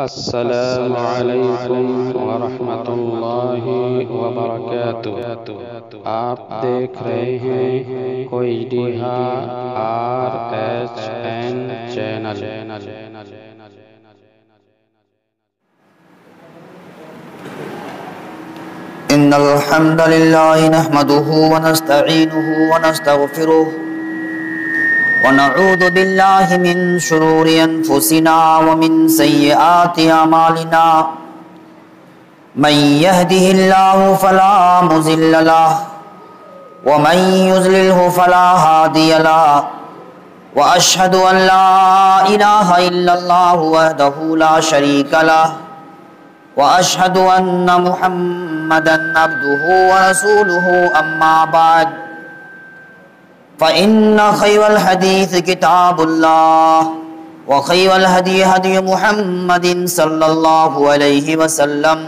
السلام علیکم ورحمۃ اللہ وبرکاتہ۔ آپ دیکھ رہے ہیں کوئی RSN چینل۔ إن الحمد لله نحمده ونستعينه ونستغفره ونعوذ بالله من شرور أنفسنا ومن سيئات أعمالنا من يهده الله فلا مضل له ومن يضلله فلا هادي له وأشهد أن لا إله إلا الله وحده لا شريك له وأشهد أن محمدًا عبده ورسوله أما بعد فإن خير الحديث كتاب الله وخير الهدي هدي محمد صلى الله عليه وسلم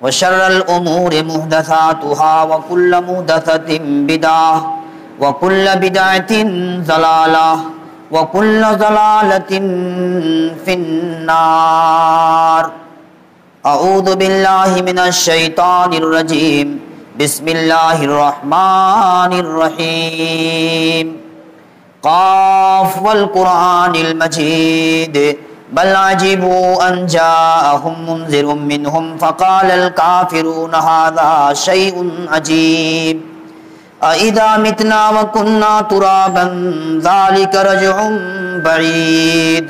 وشر الأمور محدثاتها وكل محدثة بدعة وكل بدعة ضلالة وكل ضلالة في النار۔ اعوذ باللہ من الشیطان الرجیم، بسم اللہ الرحمن الرحیم۔ قاف والقرآن المجید بل عجبوا ان جاءهم منذر منهم فقال الكافرون هذا شيء عجیب أإذا متنا وكنا ترابا ذلك رجع بعید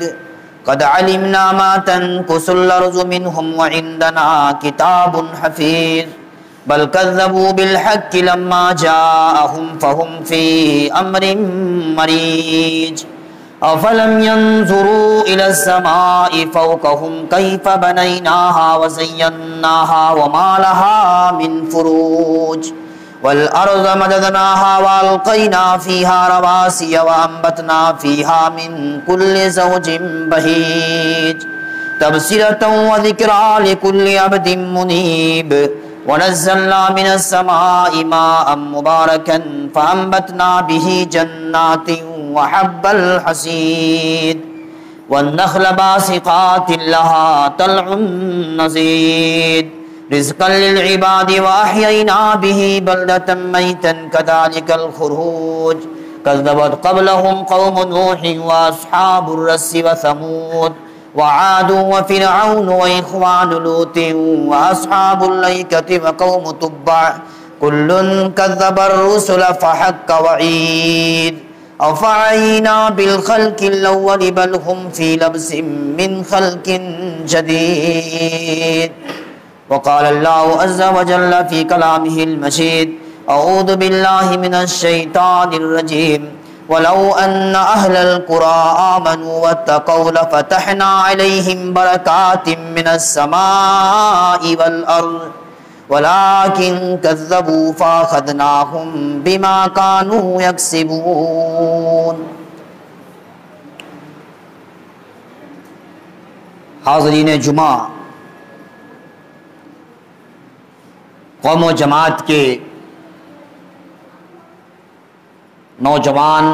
قد علمنا ما تنقص الأرض منهم وعندنا كتاب حفيظ بل كذبوا بالحق لما جاءهم فهم في أمر مريج أفلم ينظروا إلى السماء فوقهم كيف بنيناها وزيناها وما لها من فروج والأرض مددناها وألقينا فيها رواسي وأنبتنا فيها من كل زوج بهيج تبصرة وذكرى لكل عبد منيب ونزلنا من السماء ماء مباركا فأنبتنا به جنات وحب الحصيد والنخل باسقات لها طلع نضيد رزقا للعباد وأحيينا به بلدة ميتا كذلك الخروج كذبت قبلهم قوم نوح وأصحاب الرس وثمود وعاد وفرعون وإخوان لوط وأصحاب الأيكة وقوم تبع كل كذب الرسل فحق وعيد أفعينا بالخلق الأول بل هم في لبس من خلق جديد وقال الله عز وجل في كلامه المجيد أعوذ بالله من الشيطان الرجيم ولو أن أهل القرى آمنوا واتقوا لفتحنا عليهم بركات من السماء والأرض ولكن كذبوا فأخذناهم بما كانوا يكسبون۔ حاضرین جمعہ، قوم و جماعت کے نوجوان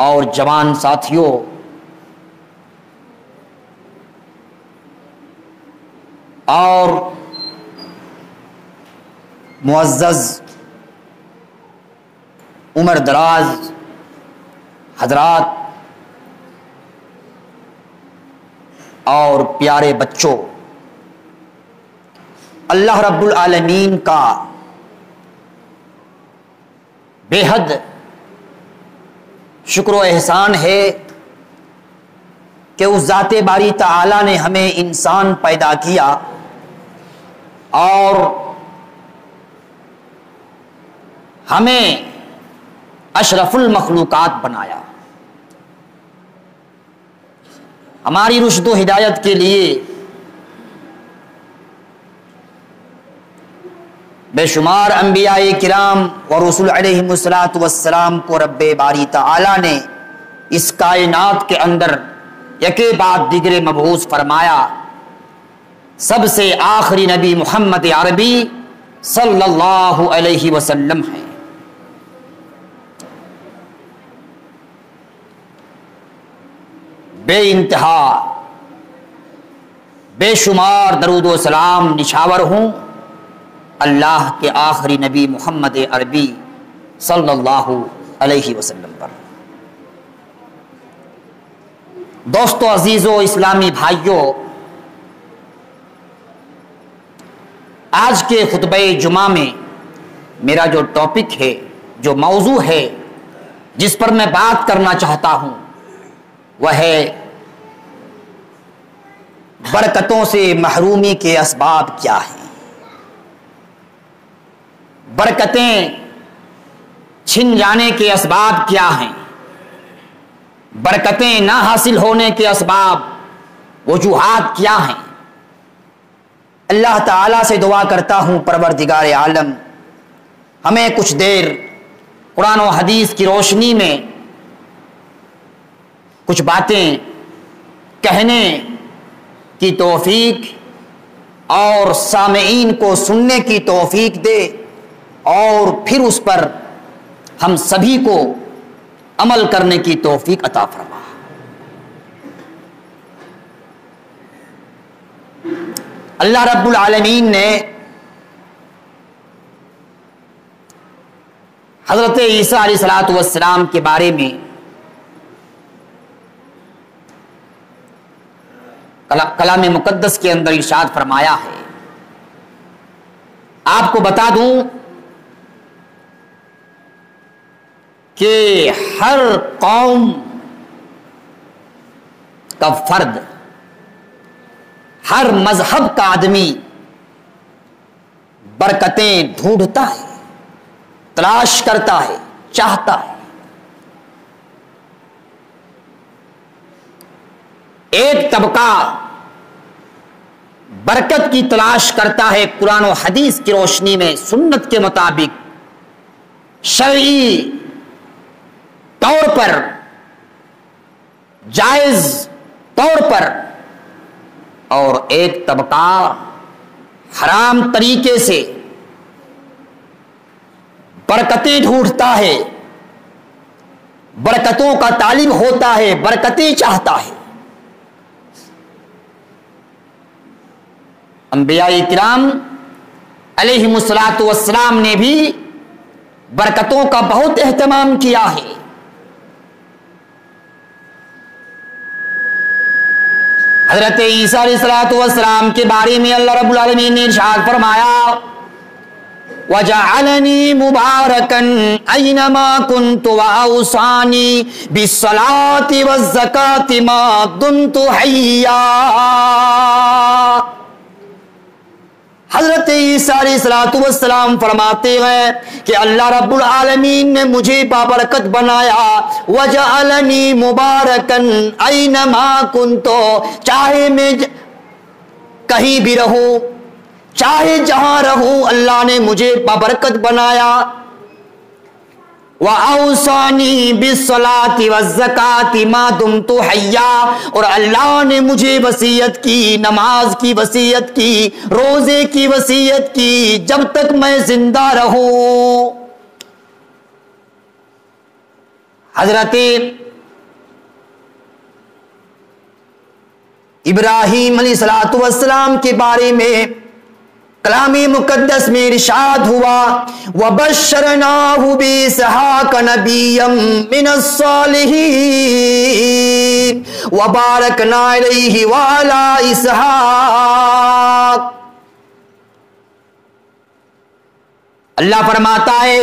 اور جوان ساتھیوں، اور معزز عمر دراز حضرات اور پیارے بچوں، اللہ رب العالمین کا بے حد شکر و احسان ہے کہ اس ذات باری تعالی نے ہمیں انسان پیدا کیا اور ہمیں اشرف المخلوقات بنایا۔ ہماری رشد و ہدایت کے لیے بے شمار انبیاء کرام اور رسول علیہم الصلاۃ کو رب باری تعالی نے اس کائنات کے اندر یکے بعد دیگرے مبعوث فرمایا۔ سب سے آخری نبی محمد عربی صلی اللہ علیہ وسلم ہیں۔ بے انتہا بے شمار درود و سلام نچھاور ہوں اللہ کے آخری نبی محمد عربی صلی اللہ علیہ وسلم پر۔ دوستو عزیزو، اسلامی بھائیو، آج کے خطبہ جمعہ میں میرا جو ٹاپک ہے، جو موضوع ہے جس پر میں بات کرنا چاہتا ہوں، وہ ہے برکتوں سے محرومی کے اسباب کیا ہیں۔ برکتیں چھن جانے کے اسباب کیا ہیں، برکتیں نہ حاصل ہونے کے اسباب وجوہات کیا ہیں۔ اللہ تعالیٰ سے دعا کرتا ہوں پروردگار عالم ہمیں کچھ دیر قرآن و حدیث کی روشنی میں کچھ باتیں کہنے کی توفیق اور سامعین کو سننے کی توفیق دے، اور پھر اس پر ہم سبھی کو عمل کرنے کی توفیق عطا فرما۔ اللہ رب العالمین نے حضرت عیسیٰ علیہ السلام کے بارے میں کلام مقدس کے اندر ارشاد فرمایا ہے۔ آپ کو بتا دوں کہ ہر قوم کا فرد، ہر مذہب کا آدمی برکتیں ڈھونڈتا ہے، تلاش کرتا ہے، چاہتا ہے۔ ایک طبقہ برکت کی تلاش کرتا ہے قرآن و حدیث کی روشنی میں، سنت کے مطابق، شرعی طور پر، جائز طور پر، اور ایک طبقہ حرام طریقے سے برکتیں ڈھونڈتا ہے، برکتوں کا طالب ہوتا ہے، برکتیں چاہتا ہے۔ انبیاء کرام علیہم السلام نے بھی برکتوں کا بہت اہتمام کیا ہے۔ حضرت عیسیٰ علیہ السلام کے بارے میں اللہ رب العالمین نے ارشاد فرمایا، وَجَعَلَنِي مُبَارَكًا أَيْنَمَا كُنْتُ وَأَوْصَانِي بِالصَّلَاةِ وَالزَّكَاةِ مَا دُمْتُ حَيًّا۔ حضرت عیسیٰ علیہ السلام فرماتے ہیں کہ اللہ رب العالمین نے مجھے بابرکت بنایا، وَجَعَلَنِي مُبَارَكًا أَيْنَمَا كُنْتُ، چاہے میں کہیں بھی رہوں، چاہے جہاں رہوں، اللہ نے مجھے بابرکت بنایا۔ وَأَوْصَانِي بِالصَّلَاةِ وَالزَّكَاةِ مَا دُمْتُ حَيًّا، اور اللہ نے مجھے وصیت کی، نماز کی وصیت کی، روزے کی وصیت کی، جب تک میں زندہ رہوں۔ حضرت ابراہیم علیہ السلام کے بارے میں کلام مقدس میں ارشاد ہوا، وَبَشَّرْنَاهُ بِإِسْحَاقَ نَبِيًّا مِّنَ الصَّالِحِينَ وَبَارَكْنَا عَلَيْهِ وَعَلَى إِسْحَاقَ۔ اللہ فرماتا ہے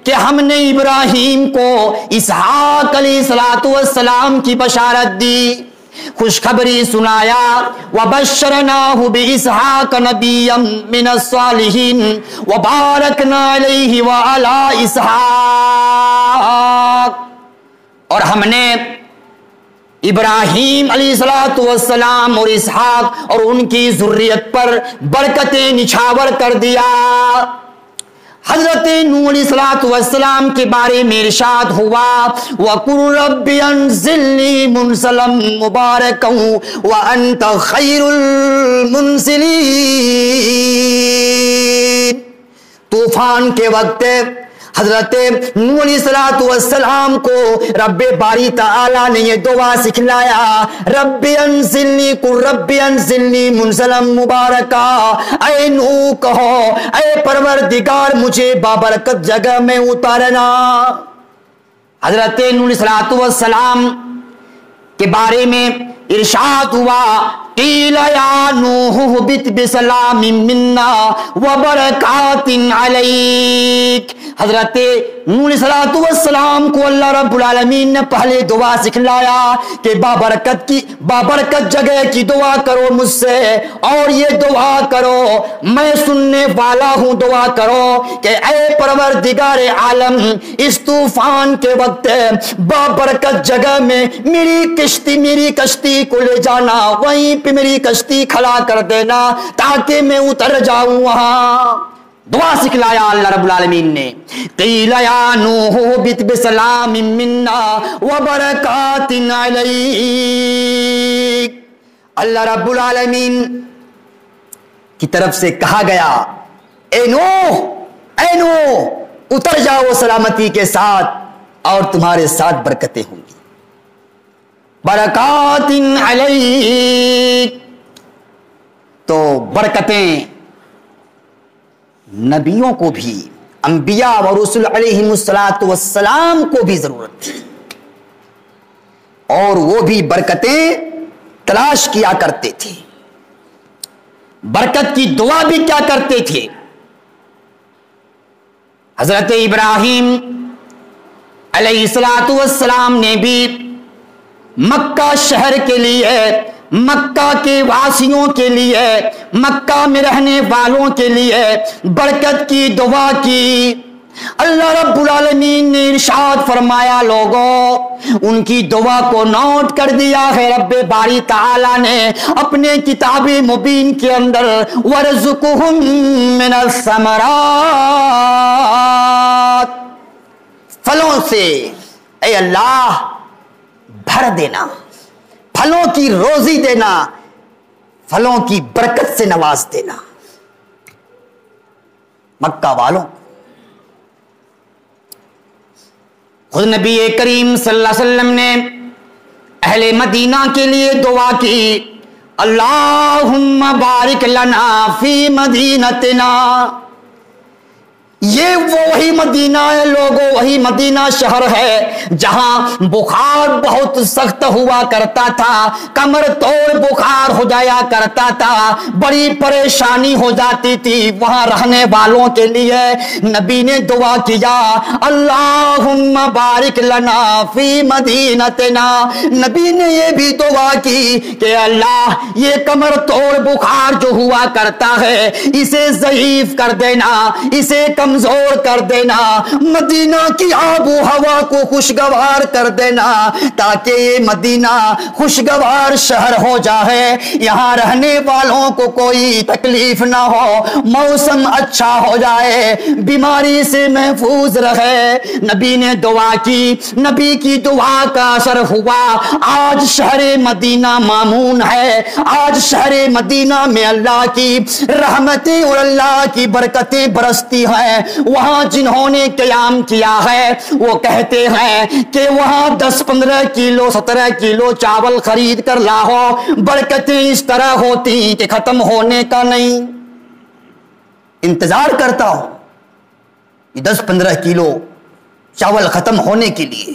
کہ ہم نے ابراہیم کو اسحاق علیہ السلام کی بشارت دی، خوشخبری سنایا، وَبَشَّرْنَاهُ بِإِسْحَاقَ نَبِيًّا مِّنَ الصَّالِحِينَ وَبَارَكْنَا عَلَيْهِ وَعَلَى إِسْحَاقَ، اور ہم نے ابراہیم علیہ السلام اور اسحاق اور ان کی ذریت پر برکتیں نچھاور کر دیا۔ حضرت نوح علیہ السلام کے بارے میں ارشاد ہوا، وَقُلْ رَبِّ أَنزِلْنِي مُنزَلًا مُبَارَكًا وَأَنْتَ خَيْرُ الْمُنزِلِينَ۔ طوفان کے وقت حضرت نوح علیہ السلام کو رب باری تعالی نے یہ دعا سکھلایا، رب انزلنی منزلا مبارکا، اے نوح کہو اے پروردگار مجھے بابرکت جگہ میں اتارنا۔ حضرت نوح علیہ السلام کے بارے میں ارشاد ہوا، قیل یا نوح اہبط بسلام منا وبرکات علیک۔ حضرت نوح علیہ السلام کو اللہ رب العالمین نے پہلے دعا سکھلایا کہ بابرکت جگہ کی دعا کرو مجھ سے، اور یہ دعا کرو میں سننے والا ہوں، دعا کرو کہ اے پروردگار عالم اس طوفان کے وقت بابرکت جگہ میں میری کشتی کو لے جانا، وہیں پہ میری کشتی کھڑا کر دینا تاکہ میں اتر جاؤں وہاں۔ دعا سکھلایا اللہ رب العالمین نے، قیل یا نوح اہبط بسلام منا وبرکات علیک۔ اللہ رب العالمین کی طرف سے کہا گیا، اے نوح اتر جاؤ سلامتی کے ساتھ اور تمہارے ساتھ برکتیں ہوں گی، برکات علیک۔ تو برکتیں نبیوں کو بھی، انبیاء و رسول علیہم السلام کو بھی ضرورت تھی، اور وہ بھی برکتیں تلاش کیا کرتے تھے، برکت کی دعا بھی کیا کرتے تھے۔ حضرت ابراہیم علیہ السلام نے بھی مکہ شہر کے لیے، مکہ کے واسیوں کے لیے، مکہ میں رہنے والوں کے لیے برکت کی دعا کی۔ اللہ رب العالمین نے ارشاد فرمایا، لوگوں ان کی دعا کو نوٹ کر دیا ہے رب باری تعالی نے اپنے کتاب مبین کے اندر، وَرْزُقْهُم مِّنَ الثَّمَرَاتِ، پھلوں سے اے اللہ بھر دینا، پھلوں کی روزی دینا، پھلوں کی برکت سے نواز دینا۔ مکہ والوں خود نبی کریم صلی اللہ علیہ وسلم نے اہل مدینہ کے لیے دعا کی، اللہم بارک لنا فی مدینتنا۔ یہ وہی مدینہ ہے لوگوں، وہی مدینہ شہر ہے جہاں بخار بہت سخت ہوا کرتا تھا، کمر توڑ بخار ہو جایا کرتا تھا، بڑی پریشانی ہو جاتی تھی وہاں رہنے والوں کے لیے۔ نبی نے دعا کیا، اللہم بارک لنا فی مدینتنا۔ نبی نے یہ بھی دعا کی کہ اللہ یہ کمر توڑ بخار جو ہوا کرتا ہے اسے ضعیف کر دینا، اسے کمزور کر دینا، مدینہ کی آب و ہوا کو خوشگوار کر دینا تاکہ یہ مدینہ خوشگوار شہر ہو جائے، یہاں رہنے والوں کو کوئی تکلیف نہ ہو، موسم اچھا ہو جائے، بیماری سے محفوظ رہے۔ نبی نے دعا کی، نبی کی دعا کا اثر ہوا، آج شہر مدینہ مامون ہے، آج شہر مدینہ میں اللہ کی رحمتیں اور اللہ کی برکتیں برستی ہیں۔ وہاں جنہوں نے قیام کیا ہے وہ کہتے ہیں کہ وہاں 10-15 کلو 17 کلو چاول خرید کر لاؤ، برکتیں اس طرح ہوتی کہ ختم ہونے کا نہیں۔ انتظار کرتا ہو یہ 10-15 کلو چاول ختم ہونے کے لیے،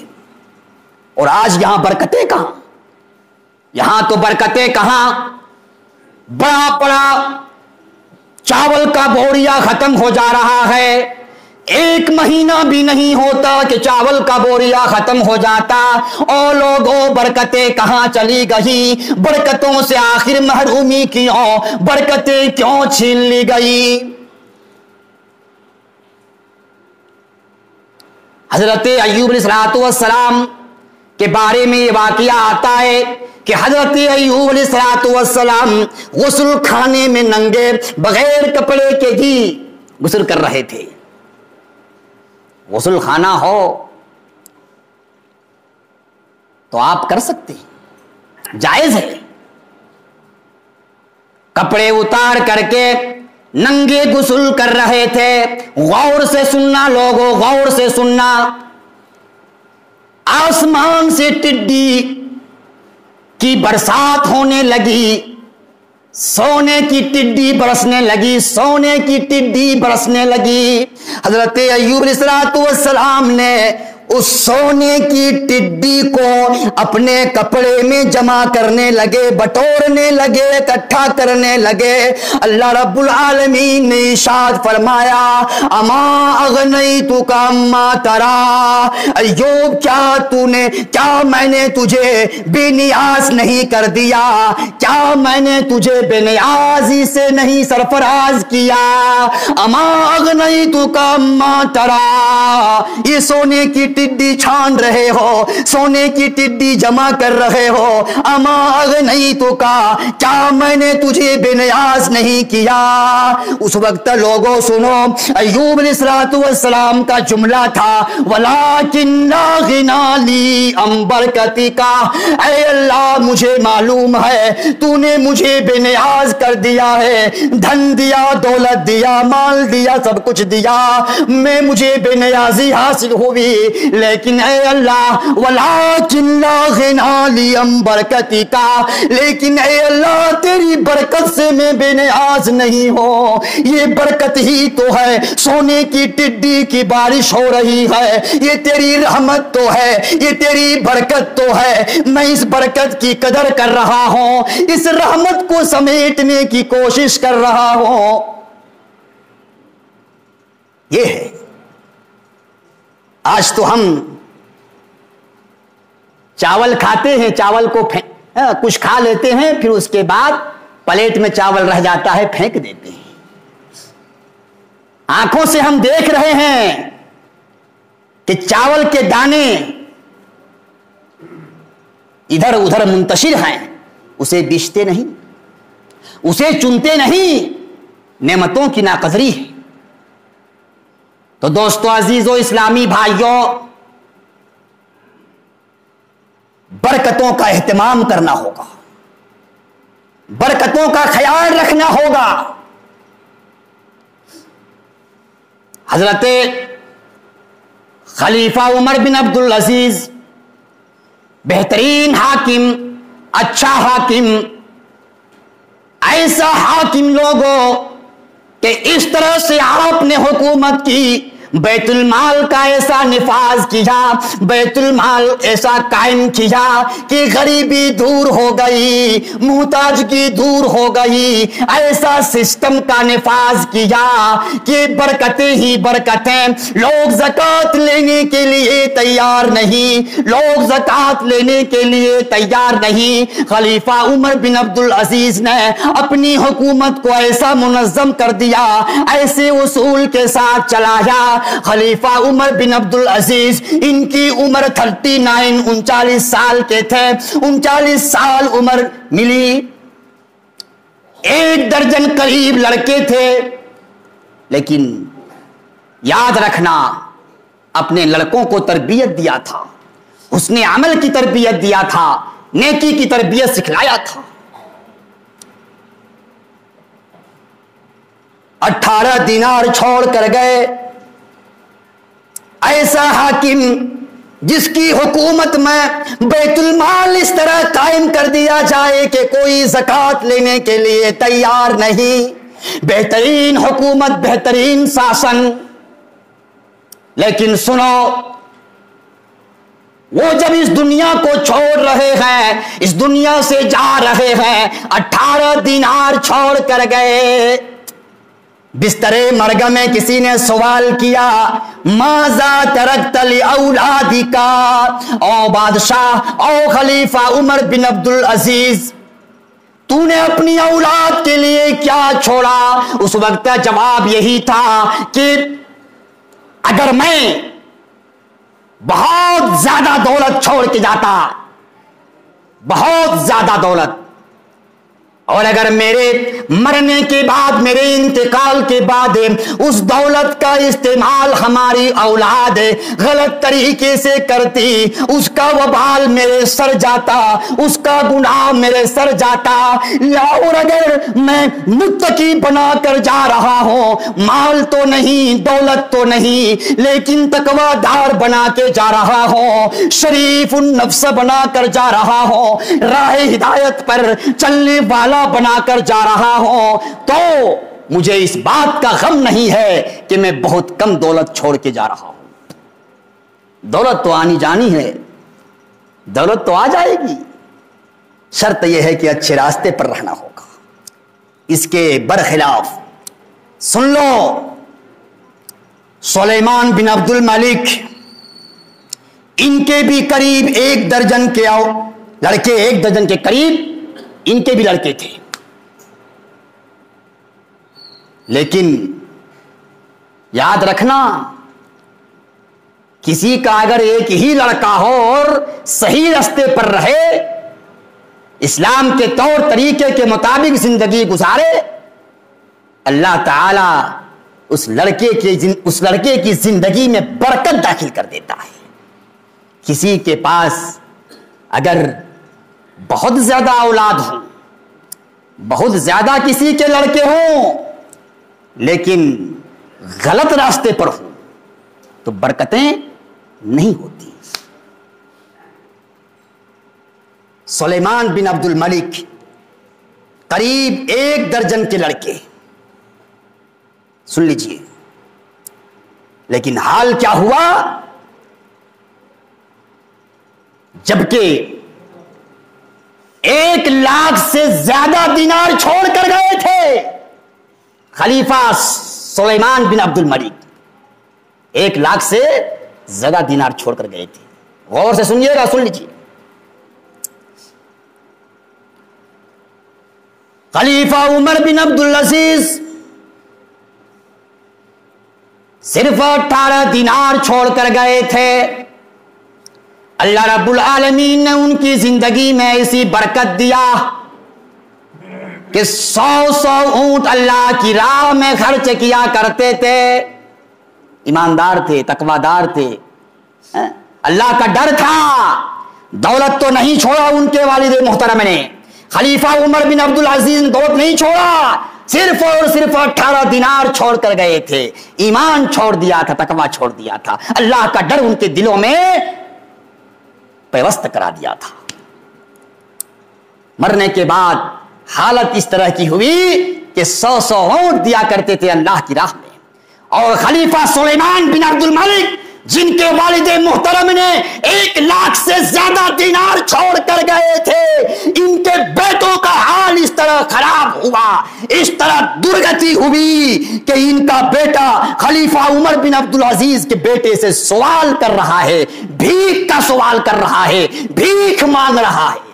اور آج یہاں برکتیں کہاں؟ یہاں تو برکتیں کہاں، بڑا بڑا چاول کا بوریا ختم ہو جا رہا ہے، 1 مہینہ بھی نہیں ہوتا کہ چاول کا بوریا ختم ہو جاتا۔ اور لوگوں برکتیں کہاں چلی گئی؟ برکتوں سے آخر محرومی کیوں؟ برکتیں کیوں چھین لی گئی؟ حضرت ایوب علیہ السلام کے بارے میں یہ واقعہ آتا ہے کہ حضرت ایوب علیہ السلام غسل خانے میں ننگے بغیر کپڑے کے ہی غسل کر رہے تھے۔ غسل خانہ ہو تو آپ کر سکتے ہیں، جائز ہے، کپڑے اتار کر کے ننگے غسل کر رہے تھے. غور سے سننا لوگوں، غور سے سننا. آسمان سے ٹڈی کی برسات ہونے لگی، سونے کی ٹڈی برسنے لگی، سونے کی ٹڈی برسنے لگی. حضرت ایوب علیہ السلام نے اس سونے کی ٹڈی کو اپنے کپڑے میں جمع کرنے لگے، بٹورنے لگے، اکٹھا کرنے لگے. اللہ رب العالمین نے ارشاد فرمایا اما اغنیتک اما ترا، ایوب کیا میں نے تجھے بے نیاز نہیں کر دیا؟ کیا میں نے تجھے بے نیازی سے نہیں سرفراز کیا؟ اما اغنیتک اما ترا، یہ سونے کی ٹڈی چھان رہے ہو، سونے کی ٹڈی جمع کر رہے ہو. اما اغنیتک، کیا میں نے تجھے بے نیاز نہیں کیا؟ اس وقت لوگوں سنو، ایوب علیہ السلام کا جملہ تھا ولیکن لا غنی لی عن برکتک، اے اللہ مجھے معلوم ہے تو نے مجھے بے نیاز کر دیا ہے، دھن دیا، دولت دیا، مال دیا، سب کچھ دیا، مجھے بے نیازی حاصل ہوئی، لیکن اے اللہ ولیکن لا غنی لی عن برکتک، لیکن اے اللہ تیری برکت سے میں بے نیاز نہیں ہوں. یہ برکت ہی تو ہے، سونے کی ٹڈی کی بارش ہو رہی ہے، یہ تیری رحمت تو ہے، یہ تیری برکت تو ہے. میں اس برکت کی قدر کر رہا ہوں، اس رحمت کو سمیٹنے کی کوشش کر رہا ہوں. یہ ہے. آج تو ہم چاول کھاتے ہیں، چاول کو کچھ کھا لیتے ہیں، پھر اس کے بعد پلیٹ میں چاول رہ جاتا ہے پھینک دیتے ہیں. آنکھوں سے ہم دیکھ رہے ہیں کہ چاول کے دانے ادھر ادھر منتشر ہیں، اسے بیچتے نہیں، اسے چنتے نہیں. نعمتوں کی ناقدری ہے. تو دوستو عزیزو اسلامی بھائیوں، برکتوں کا اہتمام کرنا ہوگا، برکتوں کا خیال رکھنا ہوگا. حضرت خلیفہ عمر بن عبد العزیز، بہترین حاکم، اچھا حاکم، ایسا حاکم لوگوں کہ اس طرح سے آپ نے حکومت کی، بیت المال کا ایسا نفاذ کیا، بیت المال ایسا قائم کیا کہ غریبی دور ہو گئی، محتاجگی دور ہو گئی. ایسا سسٹم کا نفاذ کیا کہ برکتیں ہی برکتیں. لوگ زکوٰۃ لینے کے لیے تیار نہیں، لوگ زکوٰۃ لینے کے لیے تیار نہیں. خلیفہ عمر بن عبد العزیز نے اپنی حکومت کو ایسا منظم کر دیا، ایسے اصول کے ساتھ چلایا. خلیفہ عمر بن عبد العزیز، ان کی عمر 39، 39 سال کے تھے. 39 سال عمر ملی، 1 درجن قریب لڑکے تھے. لیکن یاد رکھنا، اپنے لڑکوں کو تربیت دیا تھا، حسن عمل کی تربیت دیا تھا، نیکی کی تربیت سکھلایا تھا. 18 دینار چھوڑ کر گئے. ایسا حاکم جس کی حکومت میں بیت المال اس طرح قائم کر دیا جائے کہ کوئی زکوٰۃ لینے کے لیے تیار نہیں. بہترین حکومت، بہترین شاسن. لیکن سنو، وہ جب اس دنیا کو چھوڑ رہے ہیں، اس دنیا سے جا رہے ہیں، 18 دینار چھوڑ کر گئے. بستر مرگ میں کسی نے سوال کیا ماذا ترکت لأولادک، او بادشاہ، او خلیفہ عمر بن عبد العزیز، تو نے اپنی اولاد کے لیے کیا چھوڑا؟ اس وقت کا جواب یہی تھا کہ اگر میں بہت زیادہ دولت چھوڑ کے جاتا، بہت زیادہ دولت، اور اگر میرے مرنے کے بعد، میرے انتقال کے بعد اس دولت کا استعمال ہماری اولاد غلط طریقے سے کرتی، اس کا وبال میرے سر جاتا، اس کا گناہ میرے سر جاتا۔ اور اگر میں متقی بنا کر جا رہا ہوں، مال تو نہیں، دولت تو نہیں، لیکن تقوی دار بنا کے جا رہا ہوں، شریف النفس بنا کر جا رہا ہوں، راہ ہدایت پر چلنے والا بنا کر جا رہا ہوں، تو مجھے اس بات کا غم نہیں ہے کہ میں بہت کم دولت چھوڑ کے جا رہا ہوں۔ دولت تو آنی جانی ہے، دولت تو آ جائے گی، شرط یہ ہے کہ اچھے راستے پر رہنا ہوگا۔ اس کے برخلاف سن لو، سلیمان بن عبد الملک، ان کے بھی قریب 1 درجن کے لڑکے، 1 درجن کے قریب ان کے بھی لڑکے تھے، لیکن یاد رکھنا، کسی کا اگر ایک ہی لڑکا ہو اور صحیح راستے پر رہے، اسلام کے طور طریقے کے مطابق زندگی گزارے، اللہ تعالی اس لڑکے کی زندگی میں برکت داخل کر دیتا ہے۔ کسی کے پاس اگر بہت زیادہ اولاد ہوں، بہت زیادہ کسی کے لڑکے ہوں، لیکن غلط راستے پر ہوں تو برکتیں نہیں ہوتی۔ سلیمان بن عبد الملک قریب 1 درجن کے لڑکے، سن لیجئے، لیکن حال کیا ہوا؟ جبکہ 1 لاکھ سے زیادہ دینار چھوڑ کر گئے تھے خلیفہ سلیمان بن عبد الملک، 1 لاکھ سے زیادہ دینار چھوڑ کر گئے تھے۔ غور سے سنیے گا، سن لیجیے۔ خلیفہ عمر بن عبد العزیز صرف 18 دینار چھوڑ کر گئے تھے، اللہ رب العالمین نے ان کی زندگی میں ایسی برکت دیا کہ 100 اونٹ اللہ کی راہ میں خرچ کیا کرتے تھے، ایماندار تھے، تقوی دار تھے، اللہ کا ڈر تھا۔ دولت تو نہیں چھوڑا ان کے والد محترم نے، خلیفہ عمر بن عبد العزیز نے دولت نہیں چھوڑا، صرف اور صرف 18 دینار چھوڑ کر گئے تھے، ایمان چھوڑ دیا تھا، تقوی چھوڑ دیا تھا، اللہ کا ڈر ان کے دلوں میں پیوست کرا دیا تھا۔ مرنے کے بعد حالت اس طرح کی ہوئی کہ 100 اونٹ دیا کرتے تھے اللہ کی راہ میں، اور خلیفہ سلیمان بن عبد الملک جن کے والد محترم نے 1 لاکھ سے زیادہ دینار چھوڑ کر گئے تھے، ان کے بیٹوں کا حال اس طرح خراب ہوا، اس طرح درگتی ہوئی کہ ان کا بیٹا خلیفہ عمر بن عبد العزیز کے بیٹے سے سوال کر رہا ہے، بھیک کا سوال کر رہا ہے، بھیک مانگ رہا ہے۔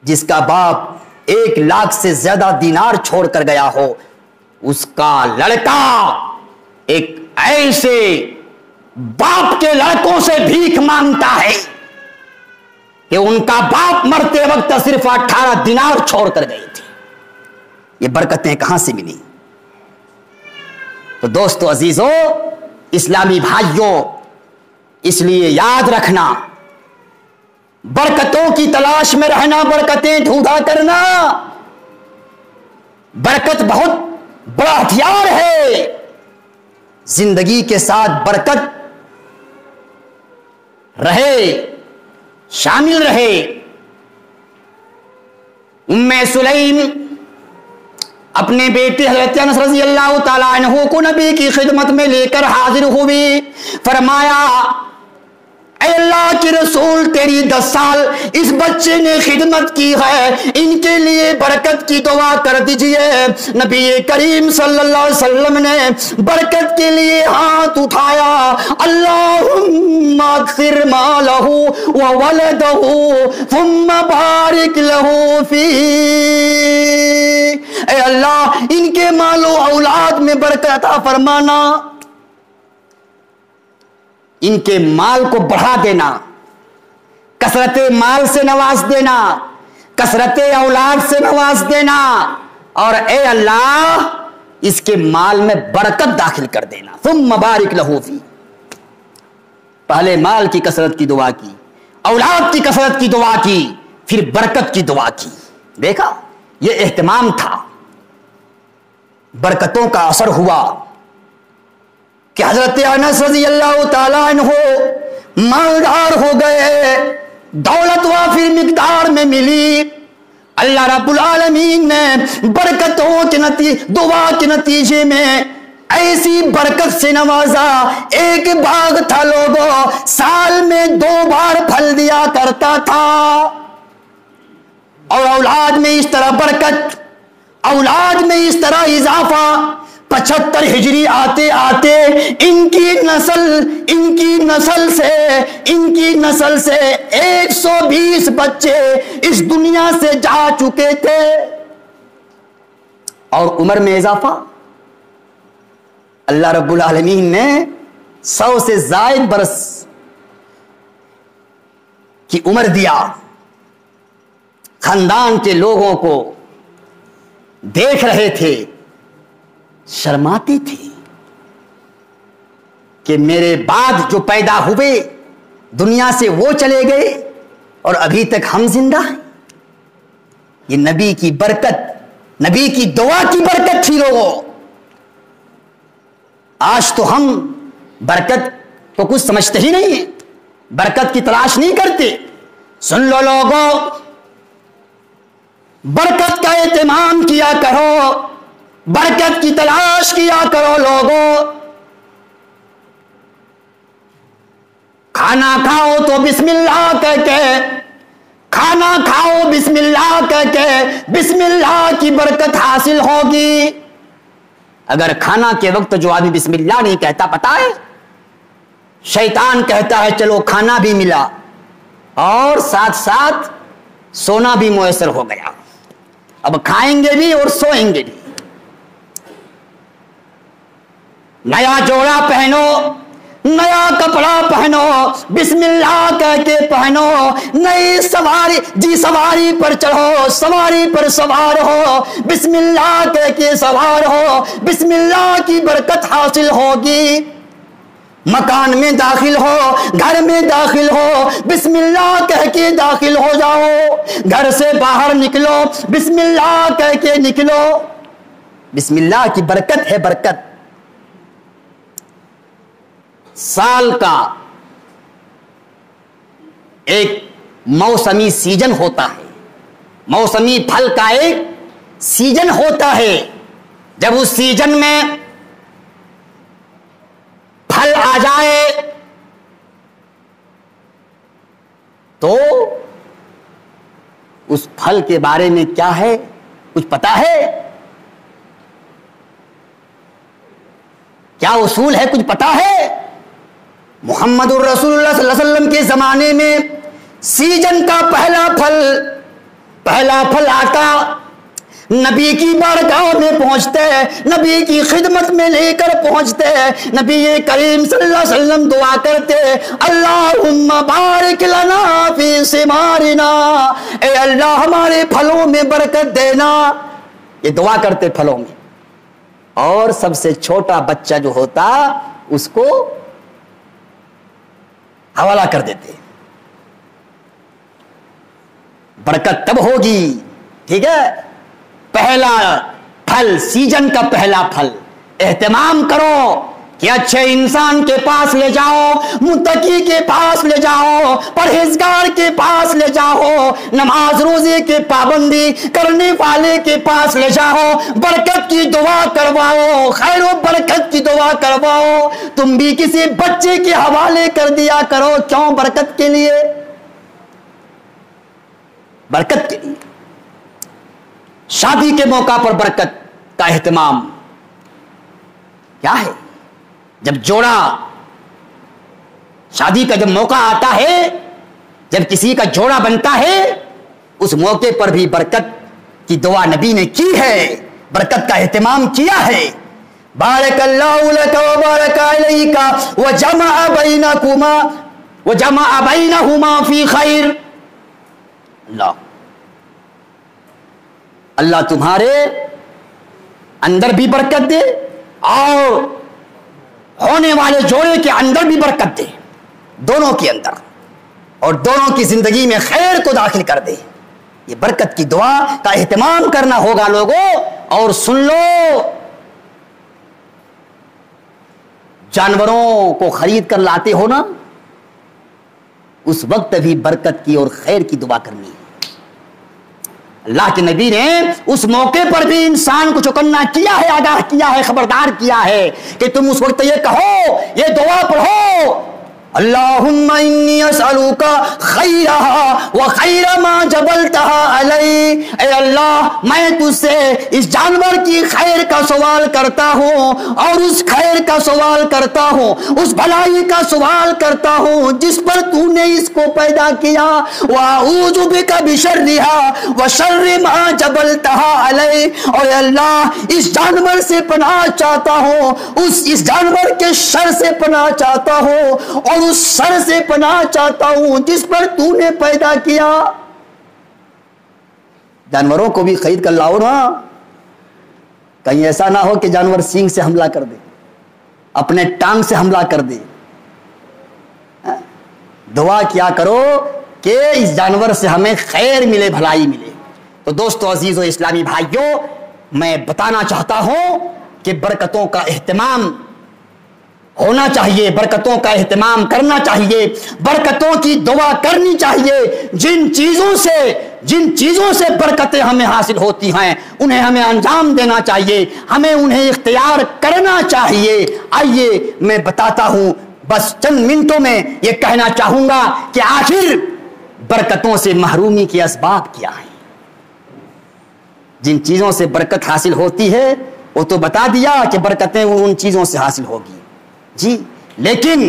جس کا باپ 1 لاکھ سے زیادہ دینار چھوڑ کر گیا ہو، اس کا لڑکا ایک ایسے باپ کے لڑکوں سے بھیک مانگتا ہے کہ ان کا باپ مرتے وقت صرف 18 دینار چھوڑ کر گئے تھے۔ یہ برکتیں کہاں سے ملی؟ تو دوستو عزیزو، اسلامی بھائیوں، اس لیے یاد رکھنا، برکتوں کی تلاش میں رہنا، برکتیں ڈھونڈا کرنا، برکت بہت بڑا ہتھیار ہے۔ زندگی کے ساتھ برکت رہے، شامل رہے۔ ام سلیم اپنے بیٹے حضرت انس رضی اللہ تعالیٰ عنہ کو نبی کی خدمت میں لے کر حاضر ہوئی، فرمایا اے اللہ کے رسول، تیری 10 سال اس بچے نے خدمت کی ہے، ان کے لیے برکت کی دعا کر دیجئے۔ نبی کریم صلی اللہ علیہ وسلم نے برکت کے لیے ہاتھ اٹھایا، اللہم اکثر مالہ وولدہ ثم بارک لہ فیہ، اے اللہ ان کے مال و اولاد میں برکت عطا فرمانا، ان کے مال کو بڑھا دینا، کثرت مال سے نواز دینا، کثرت اولاد سے نواز دینا، اور اے اللہ اس کے مال میں برکت داخل کر دینا. ثم بارک لہ فی، پہلے مال کی کثرت کی دعا کی، اولاد کی کثرت کی دعا کی، پھر برکت کی دعا کی. دیکھا یہ اہتمام تھا. برکتوں کا اثر ہوا کہ حضرت انس رضی اللہ تعالیٰ عنہ مالدار ہو گئے، دولت وافر مقدار میں ملی. اللہ رب العالمین نے برکتوں کے دعا کے نتیجے میں ایسی برکت سے نوازا. ایک باغ تھا لوگوں، سال میں 2 بار پھل دیا کرتا تھا. اور اولاد میں اس طرح برکت، اولاد میں اس طرح اضافہ. 75 ہجری آتے آتے ان کی نسل سے 120 بچے اس دنیا سے جا چکے تھے. اور عمر میں اضافہ، اللہ رب العالمین نے 100 سے زائد برس کی عمر دیا. خاندان کے لوگوں کو دیکھ رہے تھے، شرماتے تھے کہ میرے بعد جو پیدا ہوئے دنیا سے وہ چلے گئے اور ابھی تک ہم زندہ ہیں. یہ نبی کی برکت، نبی کی دعا کی برکت تھی لوگوں. آج تو ہم برکت کو کچھ سمجھتے ہی نہیں ہیں، برکت کی تلاش نہیں کرتے. سن لو لوگوں، برکت کا اہتمام کیا کرو، برکت کی تلاش کیا کرو لوگوں. کھانا کھاؤ تو بسم اللہ کہہ کے، کھانا کھاؤ بسم اللہ کہہ کے، بسم اللہ کی برکت حاصل ہوگی. اگر کھانا کے وقت جو آدمی بسم اللہ نہیں کہتا، پتہ ہے شیطان کہتا ہے چلو کھانا بھی ملا اور ساتھ ساتھ سونا بھی میسر ہو گیا، اب کھائیں گے بھی اور سوئیں گے بھی. نیا جوڑا پہنو، نیا کپڑا پہنو، بسم اللہ کہہ کے پہنو. نئی سواری پر چڑھو، سواری پر سوار ہو، بسم اللہ کہہ کے سوار ہو، بسم اللہ کی برکت حاصل ہوگی. مکان میں داخل ہو، گھر میں داخل ہو، بسم اللہ کہہ کے داخل ہو جاؤ. گھر سے باہر نکلو، بسم اللہ کہہ کے نکلو. بسم اللہ کی برکت ہے برکت. سال کا ایک موسمی سیزن ہوتا ہے، موسمی پھل کا ایک سیزن ہوتا ہے. جب اس سیزن میں پھل آ جائے تو اس پھل کے بارے میں کیا ہے کچھ پتا ہے؟ کیا اصول ہے کچھ پتا ہے؟ محمد الرسول اللہ صلی اللہ علیہ وسلم کے زمانے میں سیزن کا پہلا پھل آتا، نبی کی بارگاہ میں پہنچتے، نبی کی خدمت میں لے کر پہنچتے، نبی کریم صلی اللہ علیہ وسلم دعا کرتے، اللہم بارک لنا فی ثمارنا، اے اللہ ہمارے پھلوں میں برکت دینا. یہ دعا کرتے پھلوں میں. اور سب سے چھوٹا بچہ جو ہوتا اس کو حوالہ کر دیتے. برکت تب ہوگی. ٹھیک ہے، پہلا پھل، سیزن کا پہلا پھل اہتمام کرو کہ اچھے انسان کے پاس لے جاؤ، متقی کے پاس لے جاؤ، پرہیزگار کے پاس لے جاؤ، نماز روزے کے پابندی کرنے والے کے پاس لے جاؤ، برکت کی دعا کرواؤ، خیر و برکت کی دعا کرواؤ. تم بھی کسی بچے کے حوالے کر دیا کرو. کیوں؟ برکت کے لیے، برکت کے لیے. شادی کے موقع پر برکت کا اہتمام کیا ہے؟ جب جوڑا شادی کا جب موقع آتا ہے، جب کسی کا جوڑا بنتا ہے، اس موقع پر بھی برکت کی دعا نبی نے کی ہے، برکت کا اہتمام کیا ہے. بارک اللہ لک و بارک علیک وجمع بینہما فی خیر. اللہ اللہ تمہارے اندر بھی برکت دے اور ہونے والے جوڑے کے اندر بھی برکت دے، دونوں کے اندر، اور دونوں کی زندگی میں خیر کو داخل کر دے۔ یہ برکت کی دعا کا اہتمام کرنا ہوگا لوگوں۔ اور سن لو، جانوروں کو خرید کر لاتے ہو نا، اس وقت بھی برکت کی اور خیر کی دعا کرنی ہے۔ اللہ کے نبی نے اس موقع پر بھی انسان کو چوکنا کیا ہے، آگاہ کیا ہے، خبردار کیا ہے کہ تم اس وقت یہ کہو، یہ دعا پڑھو، اللہم انی اسألوک خیرہا وخیر ما جبلتہا علی، اے اللہ میں تجھ سے اس جانور کی خیر کا سوال کرتا ہوں اور اس خیر کا سوال کرتا ہوں، اس بھلائی کا سوال کرتا ہوں جس پر تو نے اس کو پیدا کیا، واعوذ بک بشرہا وشر ما جبلتہا علی، اور اے اللہ اس جانور سے پناہ چاہتا ہوں، اس جانور کے شر سے پناہ چاہتا ہوں اور اس سر سے پناہ چاہتا ہوں جس پر تو نے پیدا کیا۔ جانوروں کو بھی خرید کر لاؤ نا، کہیں ایسا نہ ہو کہ جانور سینگ سے حملہ کر دے، اپنے ٹانگ سے حملہ کر دے۔ دعا کیا کرو کہ اس جانور سے ہمیں خیر ملے، بھلائی ملے۔ تو دوستو عزیز و اسلامی بھائیوں، میں بتانا چاہتا ہوں کہ برکتوں کا اہتمام ہونا چاہیے، برکتوں کا اہتمام کرنا چاہیے، برکتوں کی دعا کرنی چاہیے۔ جن چیزوں سے برکتیں ہمیں حاصل ہوتی ہیں انہیں ہمیں انجام دینا چاہیے، ہمیں انہیں اختیار کرنا چاہیے۔ آئیے میں بتاتا ہوں، بس چند منٹوں میں یہ کہنا چاہوں گا کہ آخر برکتوں سے محرومی کے اسباب کیا ہیں۔ جن چیزوں سے برکت حاصل ہوتی ہے وہ تو بتا دیا کہ برکتیں ان چیزوں سے حاصل ہوگی جی، لیکن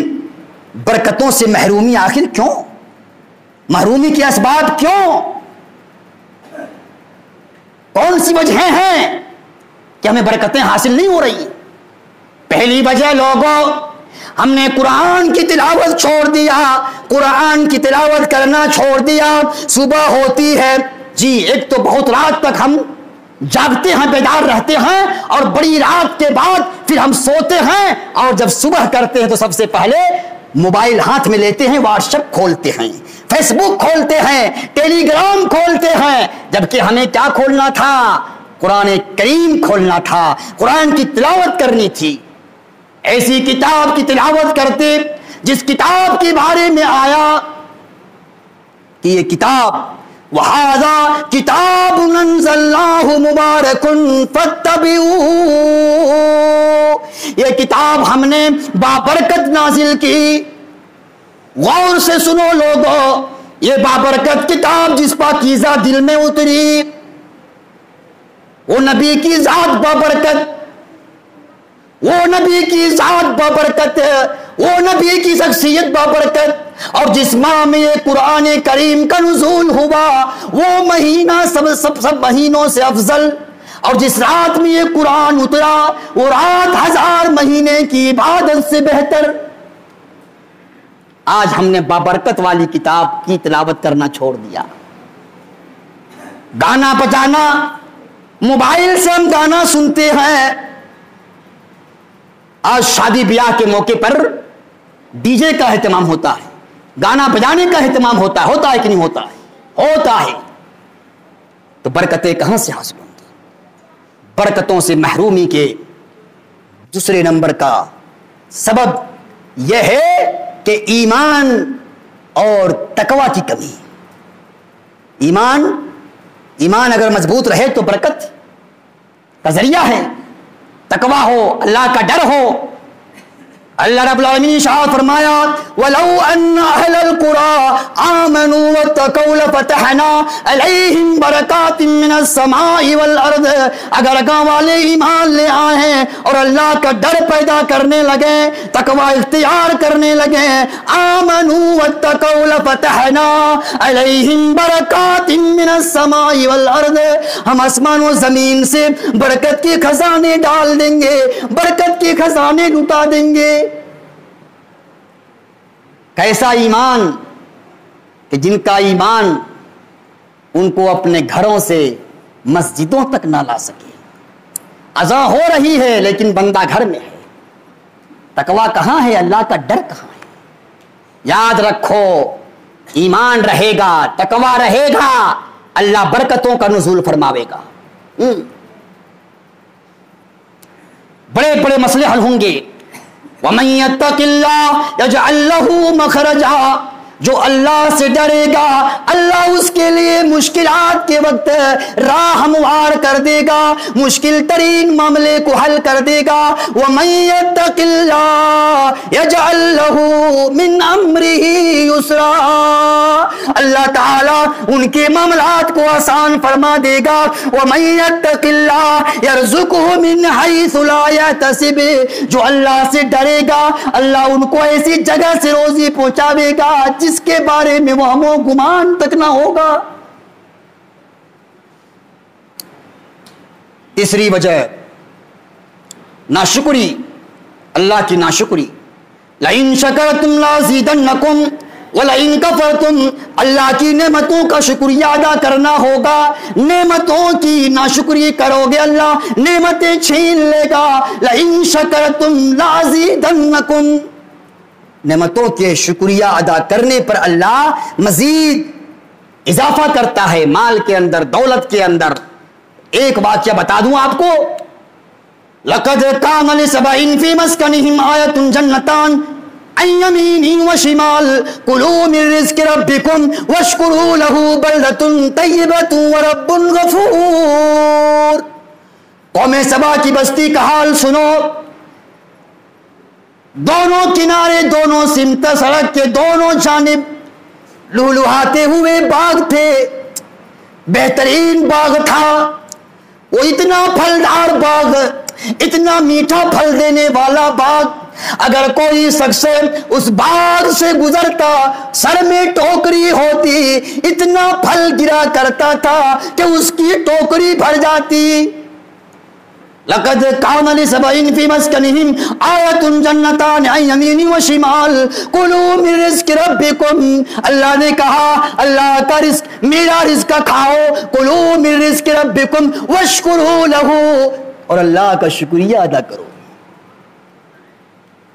برکتوں سے محرومی آخر کیوں؟ محرومی کے اسباب کیوں؟ کون سی وجہیں ہیں کہ ہمیں برکتیں حاصل نہیں ہو رہی؟ پہلی وجہ لوگوں، ہم نے قرآن کی تلاوت چھوڑ دیا، قرآن کی تلاوت کرنا چھوڑ دیا۔ صبح ہوتی ہے جی، ایک تو بہت رات تک ہم جاگتے ہیں، بیدار رہتے ہیں، اور بڑی رات کے بعد پھر ہم سوتے ہیں، اور جب صبح کرتے ہیں تو سب سے پہلے موبائل ہاتھ میں لیتے ہیں، واٹس ایپ کھولتے ہیں، فیس بک کھولتے ہیں، ٹیلی گرام کھولتے ہیں، جبکہ ہمیں کیا کھولنا تھا؟ قرآن کریم کھولنا تھا، قرآن کی تلاوت کرنی تھی۔ ایسی کتاب کی تلاوت کرتے جس کتاب کے بارے میں آیا کہ یہ کتاب وَهَذَا كِتَابٌ أَنزَلْنَاهُ مُبَارَكٌ فَاتَّبِعُوهُ، یہ کتاب ہم نے بابرکت نازل کی۔ غور سے سنو لوگو، یہ بابرکت کتاب جس پاکیزہ دل میں اتری، وہ نبی کی ذات بابرکت، وہ نبی کی ذات بابرکت ہے، وہ نبی کی شخصیت بابرکت، اور جس ماہ میں یہ قرآن کریم کا نزول ہوا وہ مہینہ سب مہینوں سے افضل، اور جس رات میں یہ قرآن اترا وہ رات 1000 مہینے کی عبادت سے بہتر۔ آج ہم نے بابرکت والی کتاب کی تلاوت کرنا چھوڑ دیا، گانا بجانا، موبائل سے ہم گانا سنتے ہیں۔ آج شادی بیاہ کے موقع پر ڈی جے کا اہتمام ہوتا ہے، گانا بجانے کا اہتمام ہوتا ہے کہ نہیں ہوتا ہے؟ ہوتا ہے۔ تو برکتیں کہاں سے حاصل ہوں گی؟ برکتوں سے محرومی کے دوسرے نمبر کا سبب یہ ہے کہ ایمان اور تقوی کی کمی۔ ایمان اگر مضبوط رہے تو برکت کا ذریعہ ہے، تقوی ہو، اللہ کا ڈر ہو۔ اللہ رب العالمین ارشاد فرمایا وَلَوْ أَنَّ أَهْلَ الْقُرَىٰ آمَنُوا وَاتَّقَوْا لَفَتَحْنَا عَلَيْهِمْ بَرَكَاتٍ مِّنَ السَّمَاءِ وَالْأَرْضِ، اگر گاؤں والے ایمان لے آئے ہیں اور اللہ کا ڈر پیدا کرنے لگے، تقوی اختیار کرنے لگے، آمَنُوا وَاتَّقَوْا لَفَتَحْنَا عَلَيْهِمْ بَرَكَاتٍ مِّنَ السَّمَاءِ وَالْأَرْضِ، ہم آسمان و زمین سے برکت کے خزانے ڈال دیں گے، برکت کے خزانے لٹا دیں گے۔ کیسا ایمان کہ جن کا ایمان ان کو اپنے گھروں سے مسجدوں تک نہ لا سکے. اذان ہو رہی ہے لیکن بندہ گھر میں ہے. تقویٰ کہاں ہے؟ اللہ کا ڈر کہاں ہے؟ یاد رکھو، ایمان رہے گا، تقویٰ رہے گا، اللہ برکتوں کا نزول فرماوے گا. بڑے بڑے مسئلے حل ہوں گے. وَمَن يَتَّقِ اللَّهَ يَجْعَل لَّهُ مَخْرَجًا، جو اللہ سے ڈرے گا اللہ اس کے لیے مشکلات کے وقت راہ ہموار کر دے گا، مشکل ترین معاملے کو حل کر دے گا. وَمَن يَتَّقِ اللَّهَ يَجْعَل لَّهُ مِنْ أَمْرِهِ يُسْرًا، اللہ تعالیٰ ان کے معاملات کو آسان فرما دے گا. وَمَن يَتَّقِ اللَّهَ يَرْزُقْهُ مِنْ حَيْثُ لَا يَحْتَسِبُ، جو اللہ سے ڈرے گا اللہ ان کو ایسی جگہ سے روزی پہنچاوے گا جس کے بارے میں وہم و گمان تک نہ ہوگا. تیسری وجہ ناشکری، اللہ کی ناشکری. لَإِن شَكَرْتُمْ لَأَزِيدَنَّكُمْ وَلَئِن كَفَرْتُمْ، اللہ کی نعمتوں کا شکریہ ادا کرنا ہوگا. نعمتوں کی ناشکری کرو گے اللہ نعمتیں چھین لے گا. لَئِن شَكَرْتُمْ لَأَزِيدَنَّكُمْ، نعمتوں کے شکریہ ادا کرنے پر اللہ مزید اضافہ کرتا ہے مال کے اندر، دولت کے اندر. ایک واقعہ بتا دوں آپ کو. لَقَدْ كَانَ لِسَبَإٍ فِي مَسْكَنِهِمْ آيَةٌ جَنَّتَانِ عن يمين وشمال كلوا من رزق ربكم واشكروا له بلدة طيبة ورب غفور. قوم سبا کی بستی کا حال سنو. دونوں کنارے، دونوں سمت سڑک کے دونوں جانب لہلہاتے ہوئے باغ تھے. بہترین باغ تھا وہ، اتنا پھلدار باغ، اتنا میٹھا پھل دینے والا باغ. اگر کوئی شخص اس باغ سے گزرتا سر میں ٹوکری ہوتی، اتنا پھل گرا کرتا تھا کہ اس کی ٹوکری بھر جاتی. لقد كان لسبع في مسكنهم آية جنتان عن يمين وشمال كلوا من رزق ربكم، اللہ نے کہا اللہ کا رزق، میرا رزق کھاؤ. كلوا من رزق ربكم واشكروا له، اور اللہ کا شکریہ ادا کرو.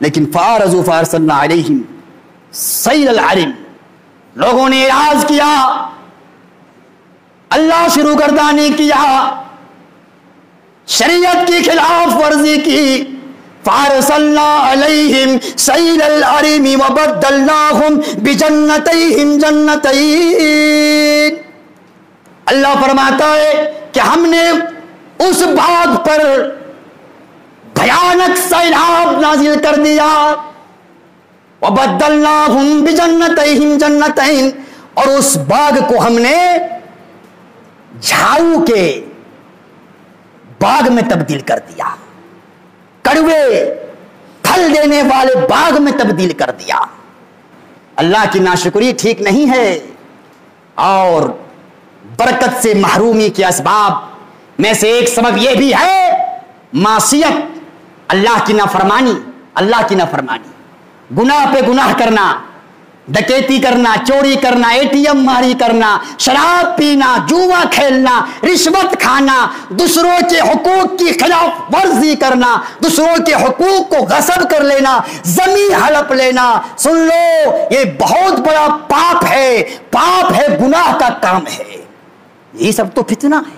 لیکن فارزوا فارسلنا علیہم سیل العرم، لوگوں نے اعراض کیا، اللہ سے روگردانی کیا، شریعت کی خلاف ورزی کی. فارسلنا علیہم سیل العرم وبدلناہم بجنتیہم جنتین. اللہ فرماتا ہے کہ ہم نے اس باغ پر بھیانک سیلاب نازل کر دیا. وبدلناہم بجنتیہم جنتین، اور اس باغ کو ہم نے جھاڑو کے باغ میں تبدیل کر دیا، کڑوے پھل دینے والے باغ میں تبدیل کر دیا. اللہ کی ناشکری ٹھیک نہیں ہے. اور برکت سے محرومی کے اسباب میں سے ایک سبب یہ بھی ہے معصیت، اللہ کی نافرمانی. اللہ کی نافرمانی، گناہ پہ گناہ کرنا، ڈکیتی کرنا، چوری کرنا، اے ٹی ایم ماری کرنا، شراب پینا، جوا کھیلنا، رشوت کھانا، دوسروں کے حقوق کی خلاف ورزی کرنا، دوسروں کے حقوق کو غصب کر لینا، زمین ہڑپ لینا. سن لو یہ بہت بڑا پاپ ہے، پاپ ہے، گناہ کا کام ہے. یہ سب تو فتنہ ہے.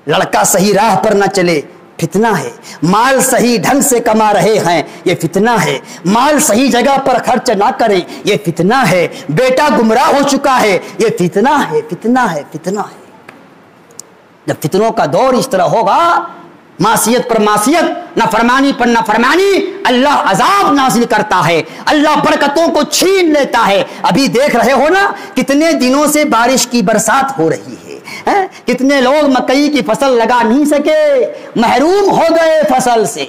لڑکا صحیح راہ پر نہ چلے، فتنہ ہے. مال صحیح ڈھنگ سے کما رہے ہیں، یہ فتنہ ہے. مال صحیح جگہ پر خرچ نہ کریں، یہ فتنہ ہے. بیٹا گمراہ ہو چکا ہے، یہ فتنہ ہے، فتنہ ہے، فتنہ ہے. جب فتنوں کا دور اس طرح ہوگا، معصیت پر معصیت، نافرمانی پر نافرمانی، اللہ عذاب نازل کرتا ہے، اللہ برکتوں کو چھین لیتا ہے. ابھی دیکھ رہے ہو نا کتنے دنوں سے بارش کی برسات ہو رہی ہے. کتنے لوگ مکئی کی فصل لگا نہیں سکے، محروم ہو گئے فصل سے.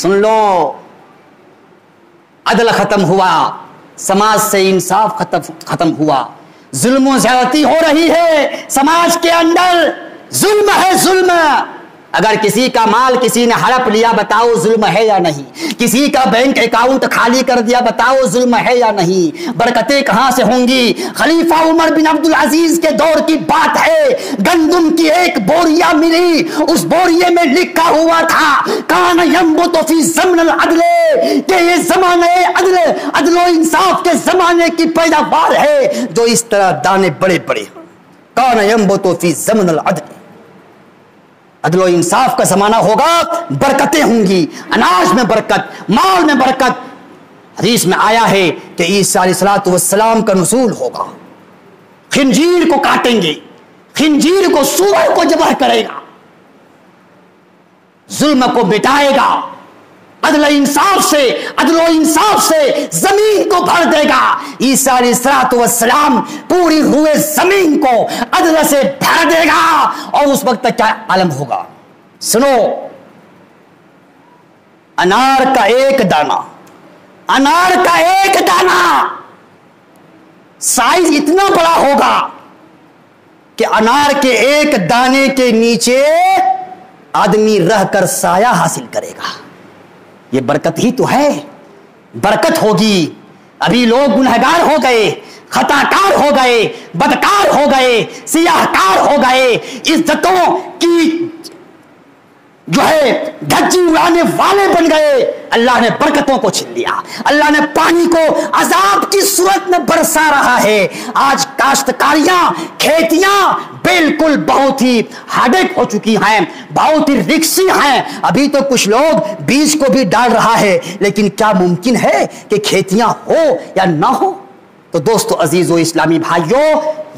سن لو عدل ختم ہوا، سماج سے انصاف ختم ہوا، ظلم و زیادتی ہو رہی ہے. سماج کے اندر ظلم ہے، ظلم. اگر کسی کا مال کسی نے ہڑپ لیا بتاؤ ظلم ہے یا نہیں؟ کسی کا بینک اکاؤنٹ خالی کر دیا بتاؤ ظلم ہے یا نہیں؟ برکتیں کہاں سے ہوں گی؟ خلیفہ عمر بن عبد العزیز کے دور کی بات ہے، گندم کی ایک بوریا ملی، اس بوریے میں لکھا ہوا تھا کان ینبت فی زمن العدل، کہ یہ زمانے عدل و انصاف کے زمانے کی پیداوار ہے جو اس طرح دانے بڑے بڑے، کان ینبت فی زمن العدل، عدل و انصاف کا زمانہ ہوگا، برکتیں ہوں گی، اناج میں برکت، مال میں برکت۔ حدیث میں آیا ہے کہ عیسیٰ علیہ السلام کا نزول ہوگا، خنزیر کو کاٹیں گے، خنزیر کو سور کو ذبح کرے گا، ظلم کو مٹائے گا، عدل و انصاف سے زمین کو بھر دے گا۔ عیسیٰ علیہ السلام پوری روئے زمین کو عدل سے بھر دے گا، اور اس وقت تک کیا عالم ہوگا؟ سنو، انار کا ایک دانہ سائز اتنا بڑا ہوگا کہ انار کے ایک دانے کے نیچے آدمی رہ کر سایہ حاصل کرے گا۔ یہ برکت ہی تو ہے، برکت ہوگی۔ ابھی لوگ گنہگار ہو گئے، خطا کار ہو گئے، بدکار ہو گئے، سیاہ کار ہو گئے، عزتوں کی جو ہے دھجی اڑانے والے بن گئے، اللہ نے برکتوں کو چھین لیا، اللہ نے پانی کو عذاب کی صورت میں برسا رہا ہے۔ آج کاشتکاریاں، کھیتیاں بالکل بہت ہی ہارڈیک ہو چکی ہیں، بہت ہی رکسی ہیں۔ ابھی تو کچھ لوگ بیج کو بھی ڈال رہا ہے، لیکن کیا ممکن ہے کہ کھیتیاں ہو یا نہ ہو؟ تو دوستو عزیز و اسلامی بھائیوں،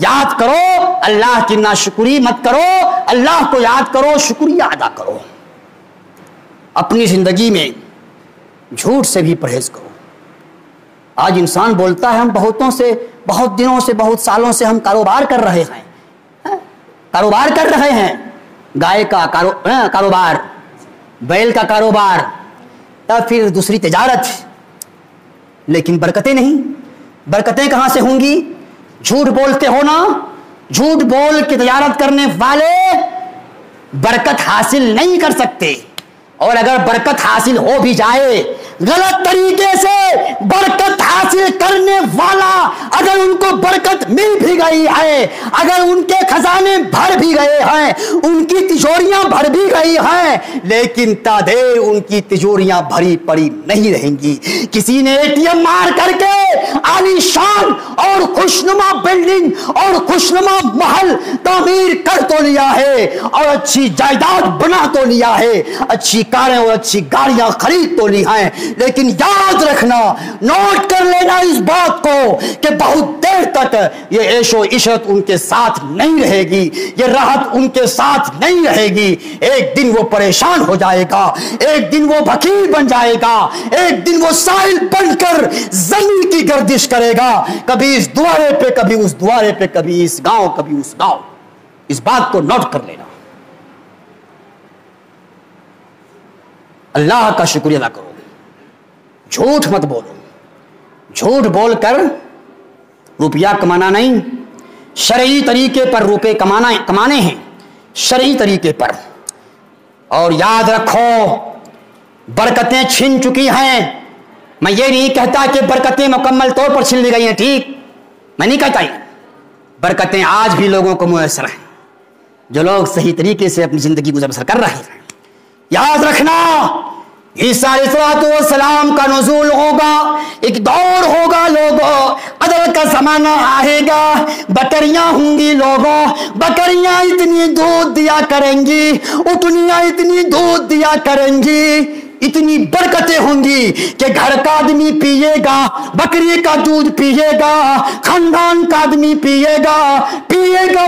یاد کرو، اللہ کی ناشکری مت کرو، اللہ کو یاد کرو، شکریہ ادا کرو۔ اپنی زندگی میں جھوٹ سے بھی پرہیز کرو۔ آج انسان بولتا ہے ہم بہتوں سے، بہت دنوں سے، بہت سالوں سے ہم کاروبار کر رہے ہیں، گائے کا کاروبار، بیل کا کاروبار، یا پھر دوسری تجارت، لیکن برکتیں نہیں۔ برکتیں کہاں سے ہوں گی؟ جھوٹ بولتے ہو نا، جھوٹ بول کے تجارت کرنے والے برکت حاصل نہیں کر سکتے، اور اگر برکت حاصل ہو بھی جائے، غلط طریقے سے برکت حاصل کرنے والا اگر ان کو برکت مل بھی گئی ہے، اگر ان کے خزانے بھر بھی گئے ہیں، ان کی تجوریاں بھر بھی گئی ہیں، لیکن تادیر ان کی تجوریاں بھری پڑی نہیں رہیں گی۔ کسی نے اے ٹی ایم مار کر کے عالی شان اور خوشنما بلڈنگ اور خوشنما محل تعمیر کر تو لیا ہے، اور اچھی جائیداد بنا تو لیا ہے، اچھی کاریں اور اچھی گاڑیاں خرید تو لی ہیں، لیکن یاد رکھنا، نوٹ کر لینا اس بات کو کہ بہت دیر تک یہ عیش و عشرت ان کے ساتھ نہیں رہے گی، یہ راحت ان کے ساتھ نہیں رہے گی۔ ایک دن وہ پریشان ہو جائے گا، ایک دن وہ بخیل بن جائے گا، ایک دن وہ سائل بن کر زمین کی گردش کرے گا، کبھی اس دوارے پہ، کبھی اس دوارے پہ، کبھی اس گاؤں، کبھی اس گاؤں۔ اس بات کو نوٹ کر لینا۔ اللہ کا شکریہ ادا کرو، جھوٹ مت بولو۔ جھوٹ بول کر روپیہ کمانا نہیں، شرعی طریقے پر روپے کمانے ہیں، شرعی طریقے پر۔ اور یاد رکھو، برکتیں چھن چکی ہیں۔ میں یہ نہیں کہتا کہ برکتیں مکمل طور پر چھن لی گئی ہیں، ٹھیک، میں نہیں کہتا یہ۔ برکتیں آج بھی لوگوں کو میسر ہیں، جو لوگ صحیح طریقے سے اپنی زندگی گزر بسر کر رہے ہیں۔ یاد رکھنا، عیسیٰ علیہ السلام کا نزول ہوگا، ایک دور ہوگا لوگوں، عدل کا زمانہ آئے گا، بکریاں ہوں گی لوگوں، بکریاں اتنی دودھ دیا کریں گی، اٹنیاں اتنی دودھ دیا کریں گی، اتنی برکتیں ہوں گی کہ گھر کا آدمی پیے گا، بکری کا دودھ پیے گا، خاندان کا آدمی پیے گا،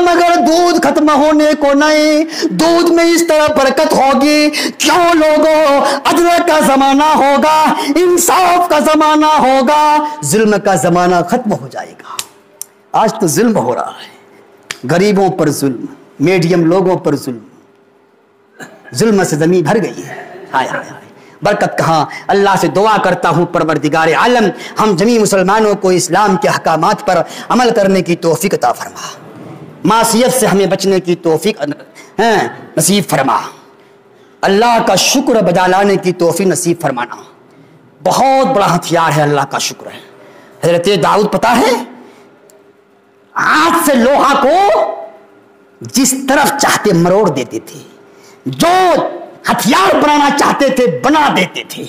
مگر دودھ ختم ہونے کو نہیں۔ دودھ میں اس طرح برکت ہوگی، کیوں لوگوں؟ عدل کا زمانہ ہوگا، انصاف کا زمانہ ہوگا، ظلم کا زمانہ ختم ہو جائے گا۔ آج تو ظلم ہو رہا ہے، غریبوں پر ظلم، میڈیم لوگوں پر ظلم سے زمین بھر گئی ہے۔ ہائے ہائے ہائے، برکت کہاں؟ اللہ سے دعا کرتا ہوں پروردگار عالم ہم جمیع مسلمانوں کو اسلام کے احکامات پر عمل کرنے کی توفیق عطا فرما، معصیت سے ہمیں بچنے کی توفیق نصیب فرما۔ اللہ کا شکر بجا لانے کی توفیق نصیب فرمانا بہت بڑا ہتھیار ہے. اللہ کا شکر ہے. حضرت داؤد پتا ہے ہاتھ سے لوہا کو جس طرف چاہتے مروڑ دیتے تھے, جو ہتھیار بنانا چاہتے تھے بنا دیتے تھے.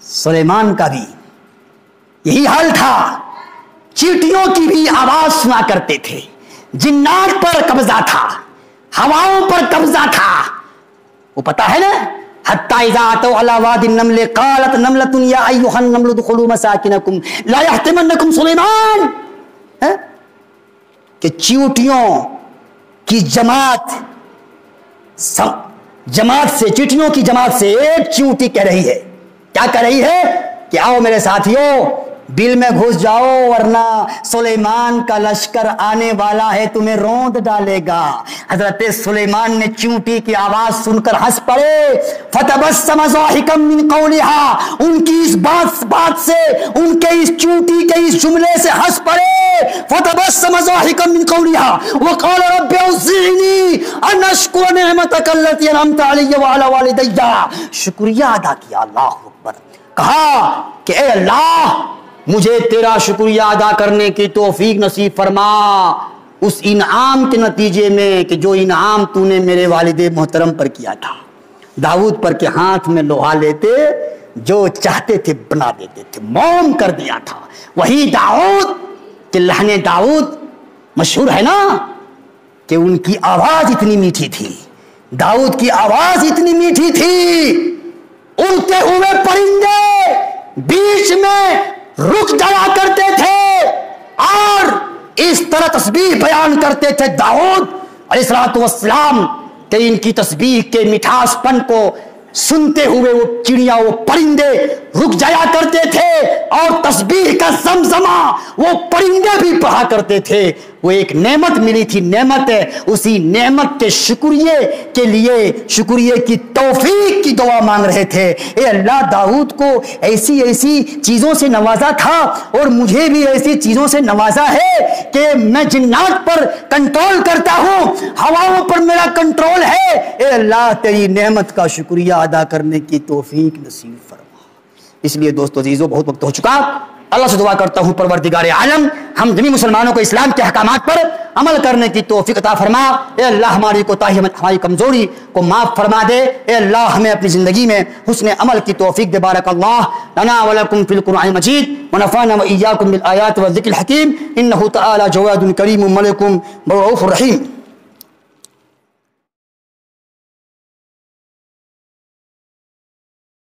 سلیمان کا بھی یہی حال تھا. چیٹیوں کی بھی آواز سنا کرتے تھے. جنات پر قبضہ تھا, ہواؤں پر قبضہ تھا. وہ پتا ہے نا, حتی اذا اتوا علی وادی النمل قالت نملۃ یا ایھا النمل ادخلوا مساکنکم لا یحطمنکم سلیمان. کہ چیوٹیوں کی جماعت سے, چیٹیوں کی جماعت سے ایک چیوٹی کہہ رہی ہے, کیا کہہ رہی ہے کہ آؤ میرے ساتھیوں بل میں گھس جاؤ ورنہ سلیمان کا لشکر آنے والا ہے, تمہیں روند ڈالے گا. حضرت سلیمان نے چیونٹی کی آواز سن کر ہنس پڑے. فتبسم ضاحکا من قولها, ان کی اس بات سے, ان کے اس چیونٹی کے اس جملے سے ہنس پڑے. فتبسم ضاحکا من قولها وقال رب اوزعنی ان اشکر نعمتک التي انعمت علی وعلی والدی. شکریہ ادا کیا. اللہ اکبر. کہا کہ اے اللہ مجھے تیرا شکریہ ادا کرنے کی توفیق نصیب فرما اس انعام کے نتیجے میں کہ جو انعام تو نے میرے والد محترم پر کیا تھا, داؤد پر کے ہاتھ میں لوہا لیتے جو چاہتے تھے بنا دیتے تھے, موم کر دیا تھا. وہی داؤد کہ لہنے داؤد مشہور ہے نا کہ ان کی آواز اتنی میٹھی تھی. داؤد کی آواز اتنی میٹھی تھی, اڑتے ہوئے پرندے بیچ میں رک جایا کرتے تھے اور اس طرح تسبیح بیان کرتے تھے داؤد علیہ السلام کہ ان کی تسبیح کے مٹھاس پن کو سنتے ہوئے وہ چڑیاں, وہ پرندے رک جایا کرتے تھے اور تسبیح کا زمزمہ وہ پرندے بھی پڑھا کرتے تھے. وہ ایک نعمت ملی تھی, نعمت ہے, اسی نعمت کے شکریہ کے لیے شکریہ کی توفیق کی دعا مانگ رہے تھے. اے اللہ داؤد کو ایسی ایسی چیزوں سے نوازا تھا اور مجھے بھی ایسی چیزوں سے نوازا ہے کہ میں جنات پر کنٹرول کرتا ہوں, ہواؤں پر میرا کنٹرول ہے. اے اللہ تیری نعمت کا شکریہ ادا کرنے کی توفیق نصیب فرما. اس لیے دوستو عزیزو بہت وقت ہو چکا. اللہ سے دعا کرتا ہوں پروردگار عالم ہم جمی مسلمانوں کو اسلام کے احکامات پر عمل کرنے کی توفیق عطا فرما. اے اللہ ہماری کوتاہی, ہماری کمزوری کو معاف فرما دے. اے اللہ ہمیں اپنی زندگی میں حسن عمل کی توفیق دے. بارک اللہ لنا ولکم فی القرآن المجید ونفعنا وإیاکم بالآیات والذکر الحکیم انہ تعالی جواد کریم ملک رؤوف رحیم.